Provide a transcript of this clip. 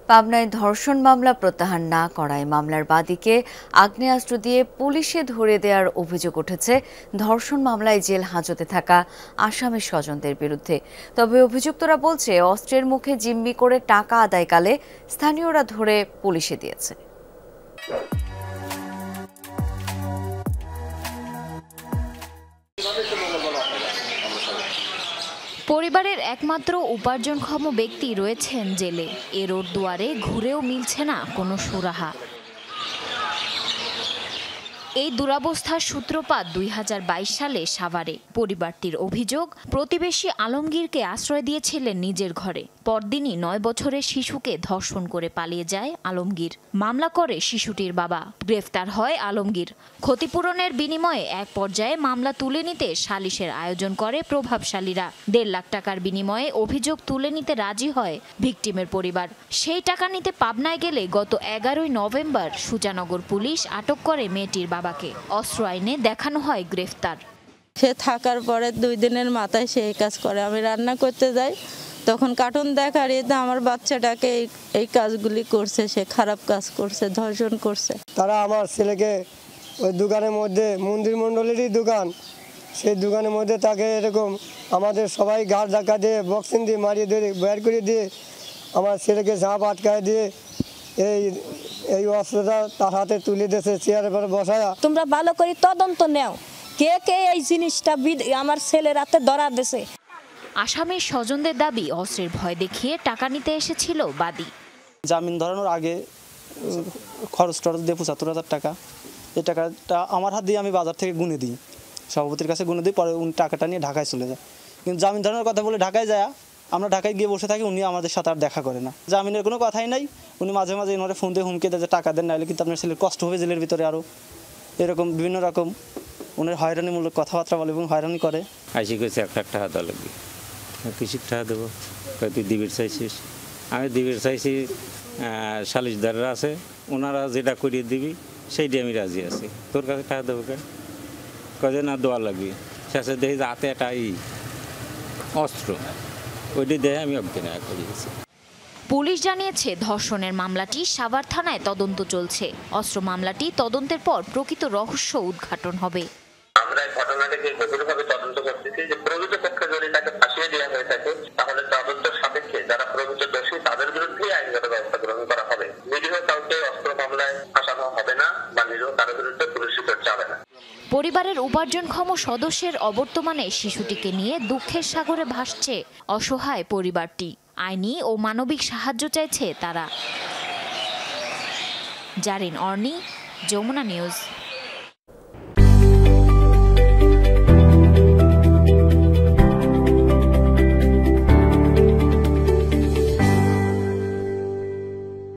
পাবনায় ধর্ষণ মামলা প্রত্যাহার না করায় মামলার বাদীকে আগ্নেয়াস্ত্র দিয়ে পুলিশে ধরে দেওয়ার অভিযোগ উঠেছে ধর্ষণ মামলায় জেল হাজতে থাকা আসামি স্বজনদের বিরুদ্ধে। তবে অভিযুক্তরা বলছে অস্ত্রের মুখে জিম্মি করে টাকা আদায়কালে স্থানীয়রা ধরে পুলিশে দিয়েছে। পরিবারের একমাত্র উপার্জনক্ষম ব্যক্তি রয়েছেন জেলে। এর দুয়ারে ঘুরেও মিলছে না কোনো সুরাহা। এই দুরবস্থার সূত্রপাত ২০২২ সালে সাভারে। পরিবারটির অভিযোগ, প্রতিবেশী আলমগীরকে আশ্রয় দিয়েছিলেন নিজের ঘরে। পরদিনই ৯ বছরের শিশুকে ধর্ষণ করে পালিয়ে যায় আলমগীর। মামলা করে শিশুটির বাবা। গ্রেফতার হয় আলমগীর। ক্ষতিপূরণের বিনিময়ে এক পর্যায়ে মামলা তুলে নিতে সালিশের আয়োজন করে প্রভাবশালীরা। ১.৫ লাখ টাকার বিনিময়ে অভিযোগ তুলে নিতে রাজি হয় ভিকটিমের পরিবার। সেই টাকা নিতে পাবনায় গেলে গত ১১ই নভেম্বর সুজানগর পুলিশ আটক করে মেয়েটির বাবাকে। অস্ত্র আইনে দেখানো হয় গ্রেফতার। সে থাকার পরে ২ দিনের মাথায় সে এই কাজ করে। আমি রান্না করতে যাই, তখন কার্টুন দেখার এতে আমার বাচ্চাটাকে এই কাজগুলি করছে। সে খারাপ কাজ করছে, ধর্ষণ করছে। তারা আমার ছেলেকে ওই দোকানের মধ্যে, মন্দির মণ্ডলেরই দোকান, সেই দোকানের মধ্যে তাকে এরকম আমাদের সবাই গাড় ধাক্কা দিয়ে বক্সিং দিয়ে মারিয়ে দিয়ে বের করে দিয়ে আমার ছেলেকে ঝাঁপ আটকায় দিয়ে এই অস্ত্রটা তার হাতে তুলে দিয়েছে, চেয়ারের পরে বসায়া। তোমরা ভালো করে তদন্ত নেও, কে কে এই জিনিসটা আমার ছেলের হাতে ধরা দিয়েছে। আসামির স্বজনদের দাবি, অস্ত্রের ভয় দেখিয়ে টাকা নিতে এসেছিল বাদী। জামিন ধরানোর আগে খরচ টরচ দিয়ে ৭৫,০০০ টাকা, এই টাকাটা আমার হাত দিয়ে আমি বাজার থেকে গুনে দিই, সভাপতির কাছে গুনে দিই। পরে উনি টাকাটা নিয়ে ঢাকায় চলে যায়। কিন্তু জামিন ধরানোর কথা বলে ঢাকায় যায়, আমরা ঢাকায় গিয়ে বসে থাকি, উনি আমাদের সাথে আর দেখা করে না। জামিনের কোনো কথাই নাই। উনি মাঝে মাঝে এনারে ফোন দিয়ে হুমকি দেয় যে টাকা দেন, নাহলে কিন্তু আপনার ছেলের কষ্ট হবে জেলের ভিতরে। আরও এরকম বিভিন্ন রকম উনি হয়রানিমূলক কথাবার্তা বলে এবং হয়রানি করে। আইসি কইছে ১ লাখ টাকা দেওয়া লাগবে। কিসির টাকা দেবো? তুই দিবির চাইছিস? আমি দিবির চাইছি, সালিশদাররা আছে, ওনারা যেটা করিয়ে দিবি সেইটাই আমি রাজি আছি। তোর কাছে টাকা দেবো কেন? কাজে না দেওয়া লাগবে। শেষে দেখি যে হাতে একটা অস্ত্র, ওইটি দেখে আমি অজ্ঞান করিয়েছি। পুলিশ জানিয়েছে ধর্ষণের মামলাটি সাভার থানায় তদন্ত চলছে। অস্ত্র মামলাটি তদন্তের পর প্রকৃত রহস্য উদ্ঘাটন হবে। আমরা এই ঘটনাটিকে গভীরভাবে তদন্ত করতেছি যে প্রকৃত পক্ষে যদি তাকে ফাঁসিয়ে দেওয়া হয়ে থাকে, তাহলে তদন্তের সাপেক্ষে যারা প্রকৃত দোষী তাদের বিরুদ্ধে আইনগত ব্যবস্থা গ্রহণ করা হবে। নিরীহ কাউকে অস্ত্র মামলায় ফাঁসানো হবে না বা নিরীহ কারো বিরুদ্ধে পুলিশি চর্চা যাবে না। পরিবারের উপার্জনক্ষম সদস্যের অবর্তমানে শিশুটিকে নিয়ে দুঃখের সাগরে ভাসছে অসহায় পরিবারটি। আইনি ও মানবিক সাহায্য চাইছে তারা। জারিন অর্নি, যমুনা নিউজ।